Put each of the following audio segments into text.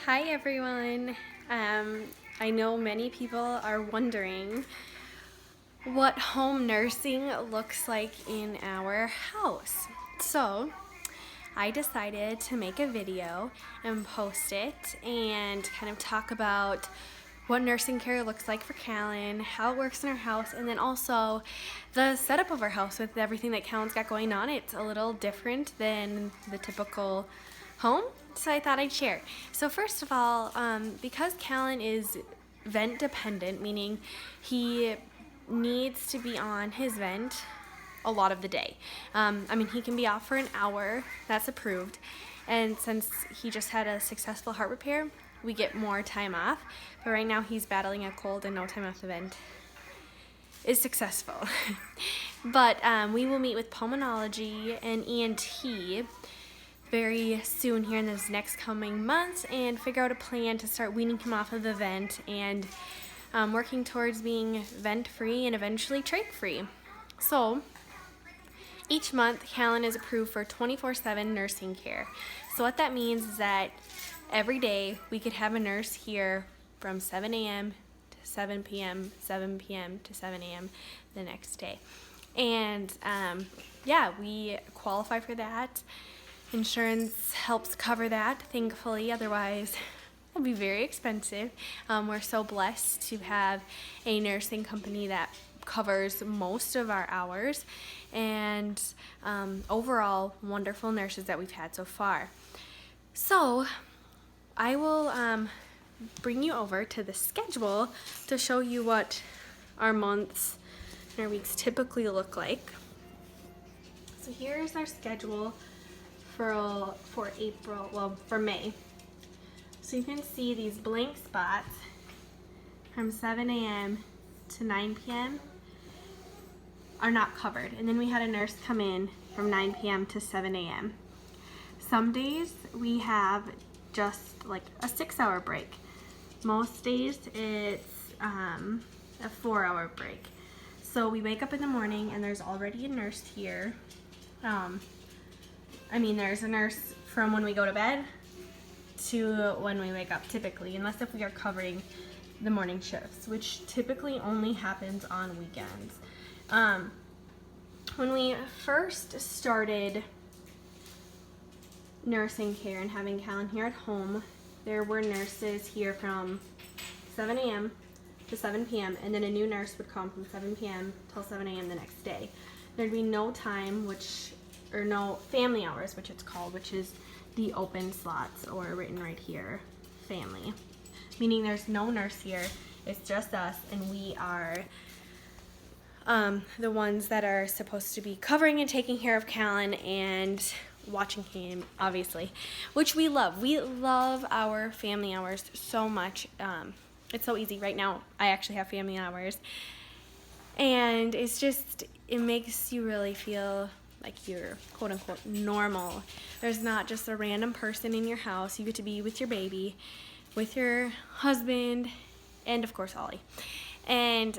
Hi everyone. I know many people are wondering what home nursing looks like in our house. So I decided to make a video and post it and kind of talk about what nursing care looks like for Callan, how it works in our house, and then also the setup of our house with everything that Callan's got going on. It's a little different than the typical home, so I thought I'd share. So first of all, because Callan is vent dependent, meaning he needs to be on his vent a lot of the day. He can be off for an hour, that's approved, and since he just had a successful heart repair, we get more time off, but right now he's battling a cold and no time off the vent is successful. But we will meet with pulmonology and ENT very soon here in this next coming months and figure out a plan to start weaning him off of the vent and working towards being vent free and eventually trach free. So each month Callan is approved for 24/7 nursing care. So what that means is that every day we could have a nurse here from 7 a.m. to 7 p.m., 7 p.m. to 7 a.m. the next day. And we qualify for that. Insurance helps cover that, thankfully, otherwise it would be very expensive. We're so blessed to have a nursing company that covers most of our hours, and overall wonderful nurses that we've had so far. So I will bring you over to the schedule to show you what our months and our weeks typically look like. So here's our schedule for April, for May. So you can see these blank spots from 7 a.m. to 9 p.m. are not covered. And then we had a nurse come in from 9 p.m. to 7 a.m. Some days we have just like a 6-hour break. Most days it's a 4-hour break. So we wake up in the morning and there's already a nurse here. There's a nurse from when we go to bed to when we wake up typically, unless if we are covering the morning shifts, which typically only happens on weekends. When we first started nursing care and having Callan here at home, there were nurses here from 7 a.m. to 7 p.m. and then a new nurse would come from 7 p.m. till 7 a.m. the next day. There'd be no time, no family hours, which it's called, which is the open slots, or written right here, family. Meaning there's no nurse here, it's just us, and we are the ones that are supposed to be covering and taking care of Callan and watching him, obviously, which we love. We love our family hours so much. It's so easy. Right now, I actually have family hours, and it makes you really feel like you're quote-unquote normal. There's not just a random person in your house. You get to be with your baby, with your husband, and of course Ollie. And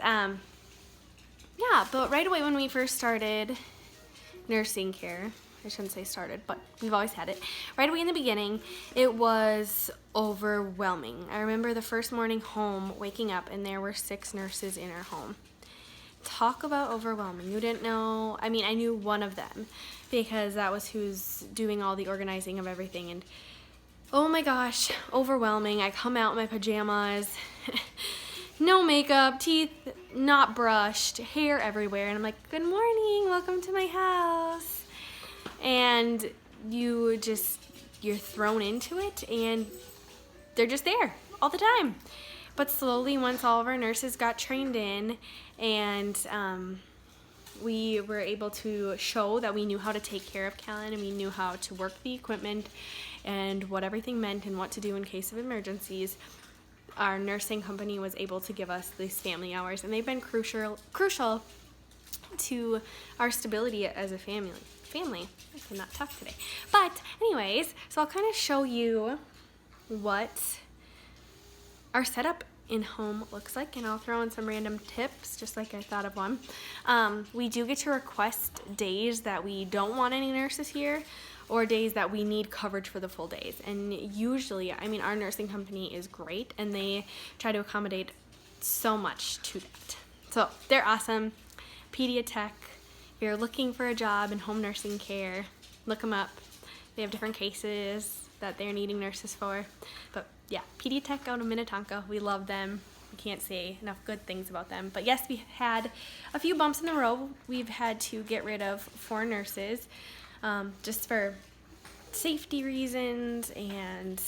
but right away when we first started nursing care, I shouldn't say started, but we've always had it. Right away in the beginning, it was overwhelming. I remember the first morning home, waking up, and there were 6 nurses in our home. Talk about overwhelming. You didn't know, I knew one of them because that was who's doing all the organizing of everything, and oh my gosh, overwhelming. I come out in my pajamas, no makeup, teeth not brushed, hair everywhere, and I'm like, good morning, welcome to my house. And you're thrown into it, and they're just there all the time. But slowly, once all of our nurses got trained in, and we were able to show that we knew how to take care of Callan, and we knew how to work the equipment and what everything meant and what to do in case of emergencies, our nursing company was able to give us these family hours, and they've been crucial to our stability as a family. I cannot talk today. But anyways, so I'll kind of show you what our setup in home looks like, and I'll throw in some random tips just like I thought of one. We do get to request days that we don't want any nurses here, or days that we need coverage for the full days. And usually, I mean, our nursing company is great and they try to accommodate so much to that. So they're awesome. Pediatech, if you're looking for a job in home nursing care, look them up. They have different cases that they're needing nurses for. But yeah, Pediatech out of Minnetonka, we love them. We can't say enough good things about them. But yes, we had a few bumps in the road. We've had to get rid of 4 nurses just for safety reasons and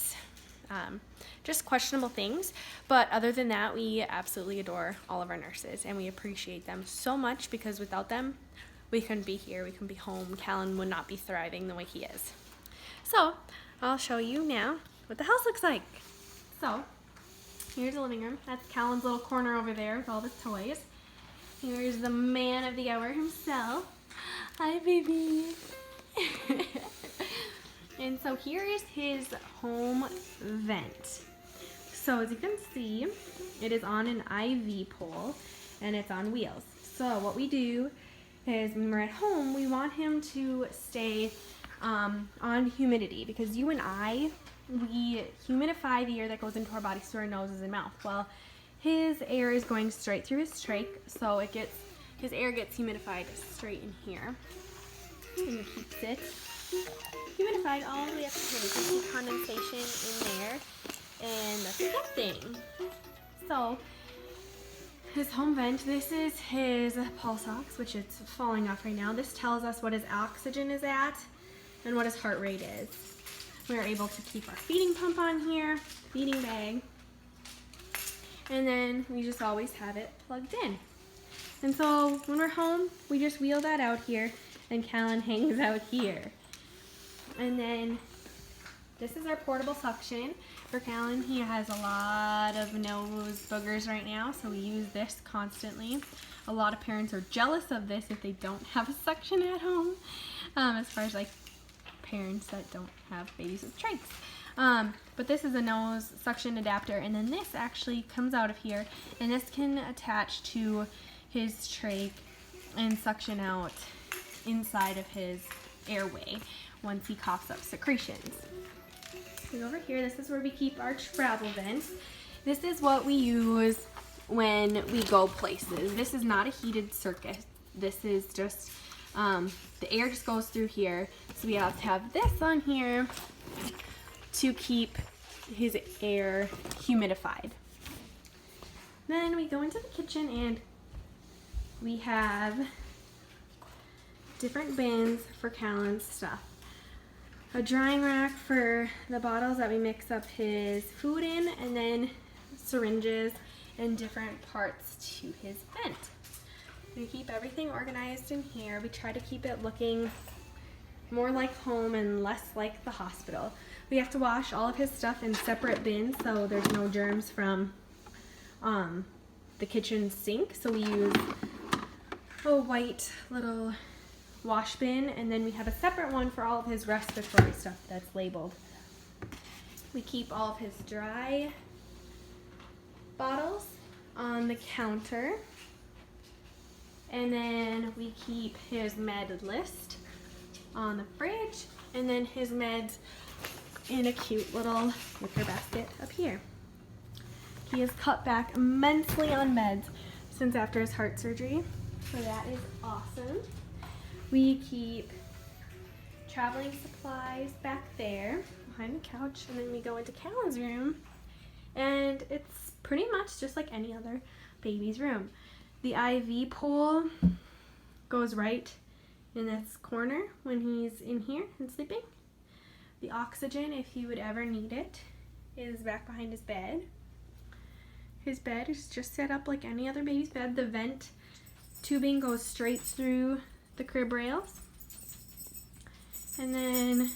just questionable things. But other than that, we absolutely adore all of our nurses and we appreciate them so much, because without them, we couldn't be here, we couldn't be home. Callan would not be thriving the way he is. So I'll show you now what the house looks like. So here's the living room. That's Callan's little corner over there with all his toys. Here's the man of the hour himself. Hi, baby. And so here is his home vent. So as you can see, it is on an IV pole and it's on wheels. So what we do is when we're at home, we want him to stay on humidity, because you and I, we humidify the air that goes into our bodies through our noses and mouth. Well, his air is going straight through his trach, so his air gets humidified straight in here. And it keeps it humidified all the way up to here. You can see condensation in there, and that's a good thing. So his home vent, this is his pulse ox, which is falling off right now. This tells us what his oxygen is at and what his heart rate is. We're able to keep our feeding pump on here, feeding bag, and then we just always have it plugged in. And so when we're home, we just wheel that out here and Callan hangs out here. And then this is our portable suction for Callan. He has a lot of nose boogers right now, so we use this constantly. A lot of parents are jealous of this if they don't have a suction at home, as far as like parents that don't have babies with trachs. But this is a nose suction adapter, and then this actually comes out of here, and this can attach to his trach and suction out inside of his airway once he coughs up secretions. So over here, this is where we keep our travel vents. This is what we use when we go places. This is not a heated circuit. This is just, the air just goes through here. So we have to have this on here to keep his air humidified. Then we go into the kitchen and we have different bins for Callan's stuff. A drying rack for the bottles that we mix up his food in, and then syringes and different parts to his vent. We keep everything organized in here. We try to keep it looking more like home and less like the hospital. We have to wash all of his stuff in separate bins so there's no germs from the kitchen sink. So we use a white little wash bin, and then we have a separate one for all of his respiratory stuff that's labeled. We keep all of his dry bottles on the counter, and then we keep his med list on the fridge, and then his meds in a cute little wicker basket up here. He has cut back immensely on meds since after his heart surgery, so that is awesome. We keep traveling supplies back there behind the couch, and then we go into Callan's room, and it's pretty much just like any other baby's room. The IV pole goes right in this corner when he's in here and sleeping. The oxygen, if he would ever need it, is back behind his bed. His bed is just set up like any other baby's bed. The vent tubing goes straight through the crib rails. And then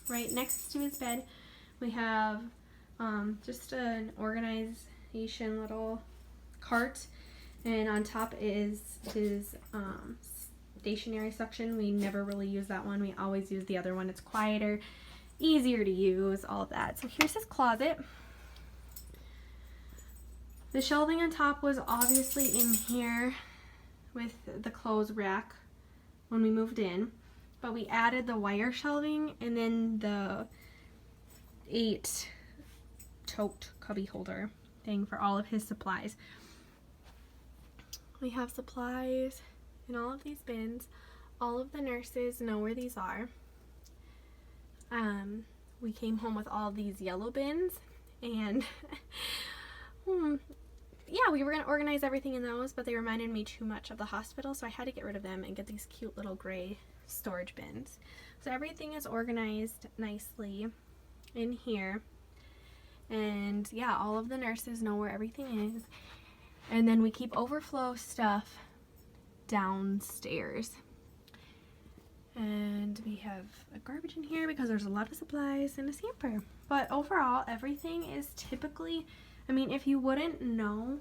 right next to his bed we have just an organization little cart, and on top is his stationary suction. We never really use that one. We always use the other one. It's quieter, easier to use, all of that. So here's his closet. The shelving on top was obviously in here with the clothes rack when we moved in, but we added the wire shelving and then the 8 tote cubby holder thing for all of his supplies. We have supplies in all of these bins. All of the nurses know where these are. We came home with all these yellow bins, and yeah, we were going to organize everything in those, but they reminded me too much of the hospital, so I had to get rid of them and get these cute little gray storage bins. So everything is organized nicely in here, and yeah, all of the nurses know where everything is. And then we keep overflow stuff downstairs. And we have a garbage in here because there's a lot of supplies and a hamper. But overall, everything is typically, I mean, if you wouldn't know,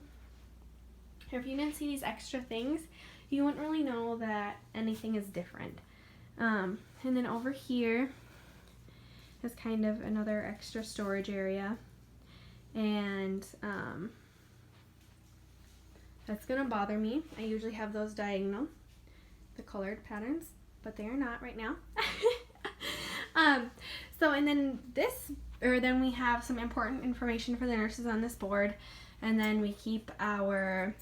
if you didn't see these extra things, you wouldn't really know that anything is different. And then over here is kind of another extra storage area. And that's gonna bother me. I usually have those diagonal, the colored patterns, but they are not right now. So, and then then we have some important information for the nurses on this board, and then we keep our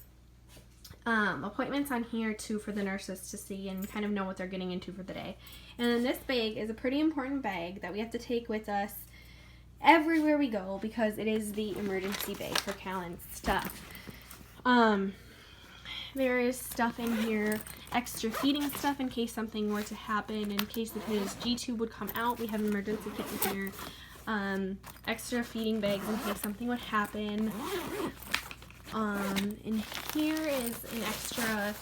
appointments on here too for the nurses to see and kind of know what they're getting into for the day. And then this bag is a pretty important bag that we have to take with us everywhere we go because it is the emergency bag for Callan's stuff. There is stuff in here, extra feeding stuff in case something were to happen, in case his G-tube would come out. We have an emergency kit in here. Extra feeding bags in case something would happen. In here is an extra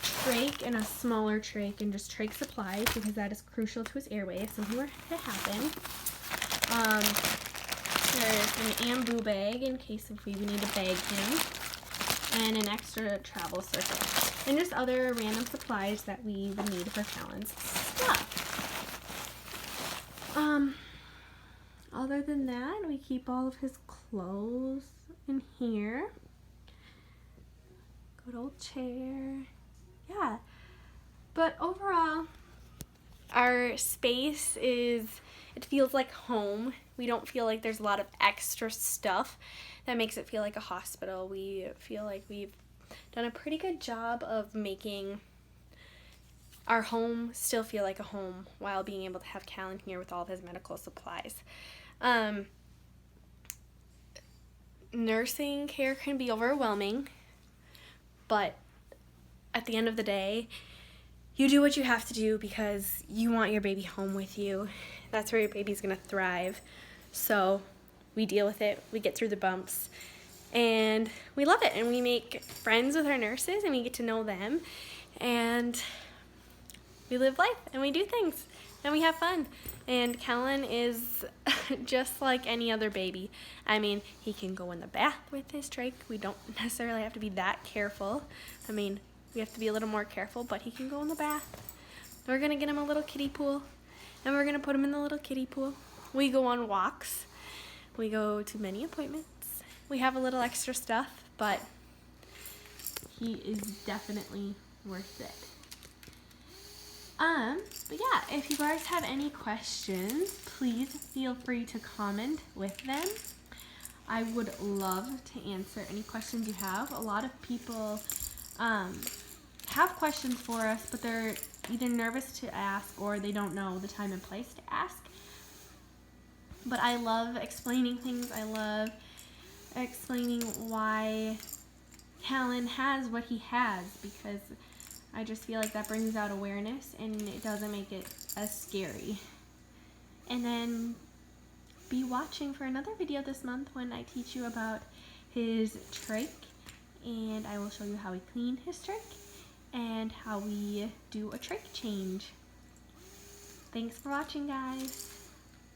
trach and a smaller trach and just trach supplies because that is crucial to his airway if something were to happen. There's an ambu bag in case if we need to bag him, and an extra travel circuit, and just other random supplies that we would need for Callan's stuff. Other than that, we keep all of his clothes in here. Good old chair. Yeah. But overall, our space it feels like home. We don't feel like there's a lot of extra stuff that makes it feel like a hospital. We feel like we've done a pretty good job of making our home still feel like a home while being able to have Callan here with all of his medical supplies. Nursing care can be overwhelming, but at the end of the day, you do what you have to do because you want your baby home with you. That's where your baby's gonna thrive. So we deal with it, we get through the bumps, and we love it, and we make friends with our nurses, and we get to know them, and we live life, and we do things, and we have fun. And Callan is just like any other baby. I mean, he can go in the bath with his trach. We don't necessarily have to be that careful. I mean, we have to be a little more careful, but he can go in the bath. We're gonna get him a little kiddie pool, and we're gonna put him in the little kiddie pool. We go on walks. We go to many appointments. We have a little extra stuff, but he is definitely worth it. But yeah, if you guys have any questions, please feel free to comment with them. I would love to answer any questions you have. A lot of people have questions for us, but they're either nervous to ask or they don't know the time and place to ask. But I love explaining things. I love explaining why Callan has what he has, because I just feel like that brings out awareness and it doesn't make it as scary. And then be watching for another video this month when I teach you about his trach, and I will show you how we clean his trach and how we do a trach change. Thanks for watching, guys.